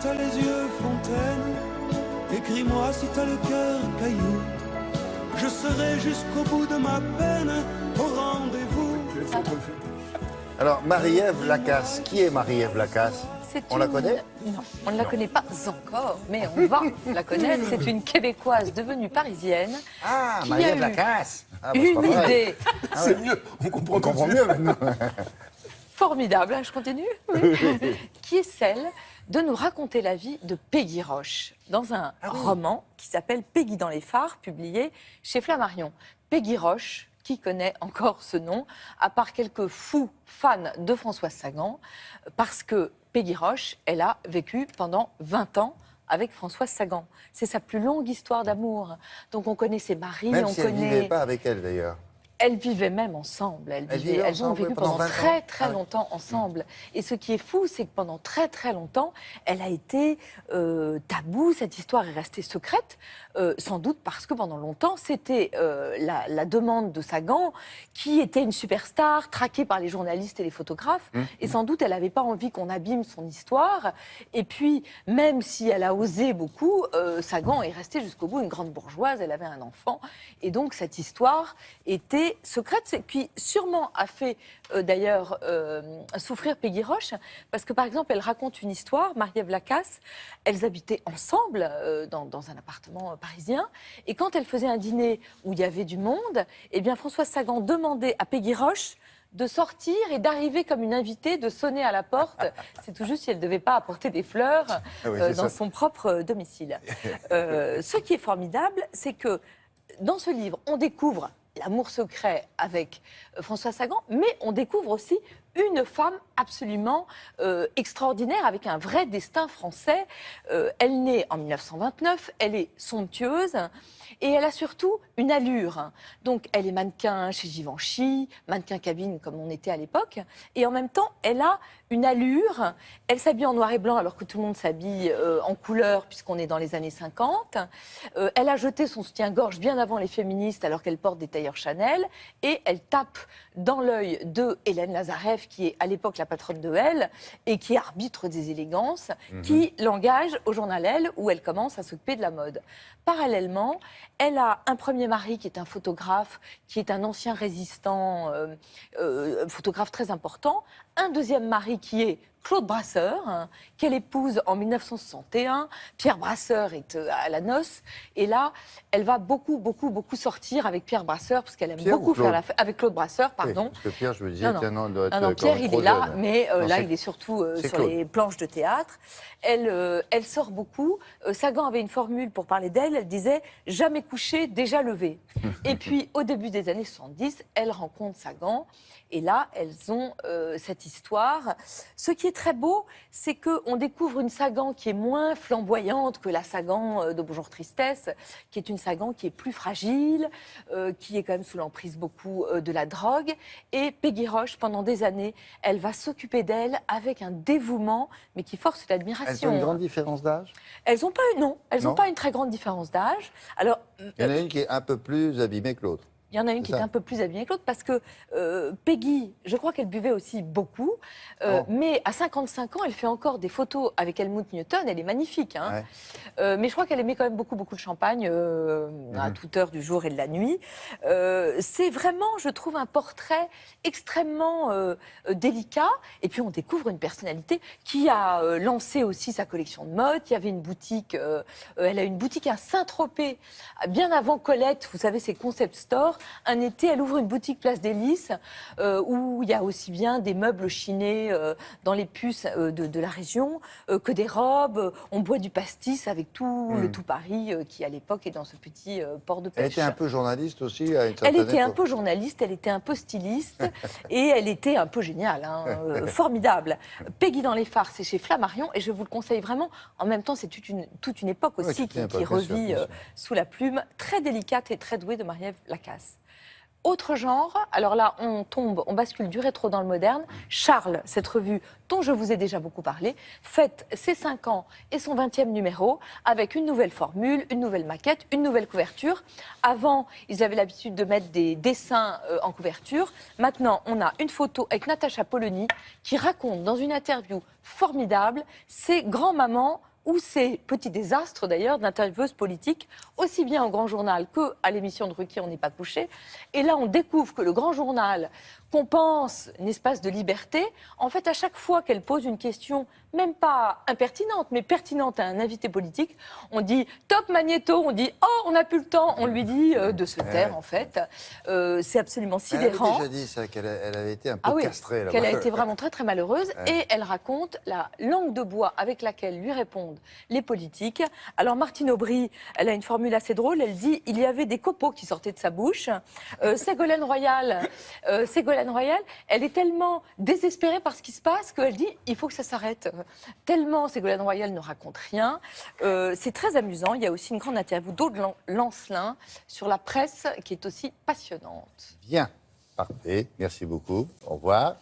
t'as les yeux fontaine, écris-moi si t'as le cœur caillou. Je serai jusqu'au bout de ma peine au rendez-vous. Alors, Marie-Ève Lacasse, qui est Marie-Ève Lacasse? On la connaît? Non, on ne la connaît pas encore, mais on va la connaître. C'est une Québécoise devenue parisienne. Ah, qui Marie-Ève a eu Lacasse. une idée C'est mieux, on comprend tout de suite. mieux maintenant. formidable, je continue, oui, qui est celle de nous raconter la vie de Peggy Roche dans un roman qui s'appelle Peggy dans les phares, publié chez Flammarion. Peggy Roche, qui connaît encore ce nom, à part quelques fous fans de Françoise Sagan, parce que Peggy Roche, elle a vécu pendant 20 ans avec Françoise Sagan. C'est sa plus longue histoire d'amour. Donc on connaît ses maris, Même on si elle ne connaît... vivait pas avec elle d'ailleurs. Elles vivaient même ensemble. vivaient Elles ont ensemble, vécu oui, pendant pendant 20 très ans. très longtemps ensemble. Et ce qui est fou, c'est que pendant très très longtemps, elle a été taboue. Cette histoire est restée secrète, sans doute parce que pendant longtemps, c'était la demande de Sagan, qui était une superstar, traquée par les journalistes et les photographes. Et sans doute, elle n'avait pas envie qu'on abîme son histoire. Et puis, même si elle a osé beaucoup, Sagan est restée jusqu'au bout une grande bourgeoise. Elle avait un enfant. Et donc, cette histoire était secrète, ce qui sûrement a fait d'ailleurs souffrir Peggy Roche, parce que par exemple, elle raconte une histoire, Marie-Ève Lacasse, elles habitaient ensemble dans un appartement parisien, et quand elles faisaient un dîner où il y avait du monde, eh bien Françoise Sagan demandait à Peggy Roche de sortir et d'arriver comme une invitée, de sonner à la porte. C'est tout juste si elle ne devait pas apporter des fleurs dans son propre domicile. Ce qui est formidable, c'est que dans ce livre, on découvre l'amour secret avec François Sagan, mais on découvre aussi une femme absolument extraordinaire, avec un vrai destin français. Elle naît en 1929, elle est somptueuse, et elle a surtout une allure. Donc elle est mannequin chez Givenchy, mannequin cabine comme on était à l'époque, et en même temps, elle a une allure. Elle s'habille en noir et blanc alors que tout le monde s'habille en couleur, puisqu'on est dans les années 50. Elle a jeté son soutien-gorge bien avant les féministes, alors qu'elle porte des tailleurs Chanel, et elle tape dans l'œil de Hélène Lazareff, qui est à l'époque la patronne de Elle, et qui est arbitre des élégances, qui l'engage au journal Elle, où elle commence à s'occuper de la mode. Parallèlement, elle a un premier mari qui est un photographe, qui est un ancien résistant, photographe très important, un deuxième mari qui est Claude Brasseur, qu'elle épouse en 1961. Pierre Brasseur est à la noce. Et là, elle va beaucoup sortir avec Pierre Brasseur, parce qu'elle aime beaucoup faire la fête. Avec Claude Brasseur, pardon. Oui, parce que Pierre, je me disais, tiens, non, doit être non, Pierre, il est là, mais Non, là, il est surtout sur Claude. les planches de théâtre. Elle sort beaucoup. Sagan avait une formule pour parler d'elle. Elle disait « jamais couché, déjà levé ». Et puis, au début des années 70, elle rencontre Sagan. Et là, elles ont cette histoire. Ce qui est très beau, c'est qu'on découvre une Sagan qui est moins flamboyante que la Sagan de Bonjour Tristesse, qui est une Sagan qui est plus fragile, qui est quand même sous l'emprise beaucoup de la drogue. Et Peggy Roche, pendant des années, elle va s'occuper d'elle avec un dévouement, mais qui force l'admiration. Elles ont une grande différence d'âge? Elles n'ont pas, n'ont pas une très grande différence d'âge. Alors, il y en a une qui est un peu plus abîmée que l'autre. Il y en a une qui est un peu plus abîmée que l'autre, parce que Peggy, je crois qu'elle buvait aussi beaucoup, mais à 55 ans, elle fait encore des photos avec Helmut Newton, elle est magnifique. Hein. Ouais. Mais je crois qu'elle aimait quand même beaucoup de champagne, à toute heure du jour et de la nuit. C'est vraiment, je trouve, un portrait extrêmement délicat. Et puis on découvre une personnalité qui a lancé aussi sa collection de mode, qui avait une boutique, elle a une boutique à Saint-Tropez, bien avant Colette, vous savez, ces concept stores. Un été, elle ouvre une boutique Place des Lys où il y a aussi bien des meubles chinés dans les puces de la région que des robes. On boit du pastis avec tout le tout Paris qui, à l'époque, est dans ce petit port de pêche. Elle était un peu journaliste aussi à une Elle certaine était un époque. peu journaliste, elle était un peu styliste et elle était un peu géniale, hein, formidable. Peggy dans les phares, c'est chez Flammarion et je vous le conseille vraiment. En même temps, c'est toute une époque aussi Oui, qui revit sous la plume, très délicate et très douée de Marie-Ève Lacasse. Autre genre, alors là, on bascule du rétro dans le moderne. Charles, cette revue dont je vous ai déjà beaucoup parlé, fête ses 5 ans et son 20e numéro avec une nouvelle formule, une nouvelle maquette, une nouvelle couverture. Avant, ils avaient l'habitude de mettre des dessins en couverture. Maintenant, on a une photo avec Natacha Polony qui raconte dans une interview formidable ses grands-mamans ou ces petits désastres d'ailleurs d'intervieweuses politiques, aussi bien au Grand Journal qu'à l'émission de Ruquier On n'est pas couché. Et là, on découvre que le Grand Journal, qu'on pense un espace de liberté, en fait, à chaque fois qu'elle pose une question, même pas impertinente, mais pertinente à un invité politique, on dit « Top Magnéto », on dit « Oh, on n'a plus le temps », on lui dit de se taire, en fait. C'est absolument sidérant. Elle avait déjà dit ça, qu'elle avait été un peu castrée. Qu'elle a été vraiment très, très malheureuse. Et elle raconte la langue de bois avec laquelle lui répondent les politiques. Alors, Martine Aubry, elle a une formule assez drôle. Elle dit « Il y avait des copeaux qui sortaient de sa bouche ». Ségolène Royal, elle est tellement désespérée par ce qui se passe qu'elle dit « Il faut que ça s'arrête ». Tellement Ségolène Royal ne raconte rien. C'est très amusant. Il y a aussi une grande interview d'Aude Lancelin sur la presse qui est aussi passionnante. Bien, parfait. Merci beaucoup. Au revoir.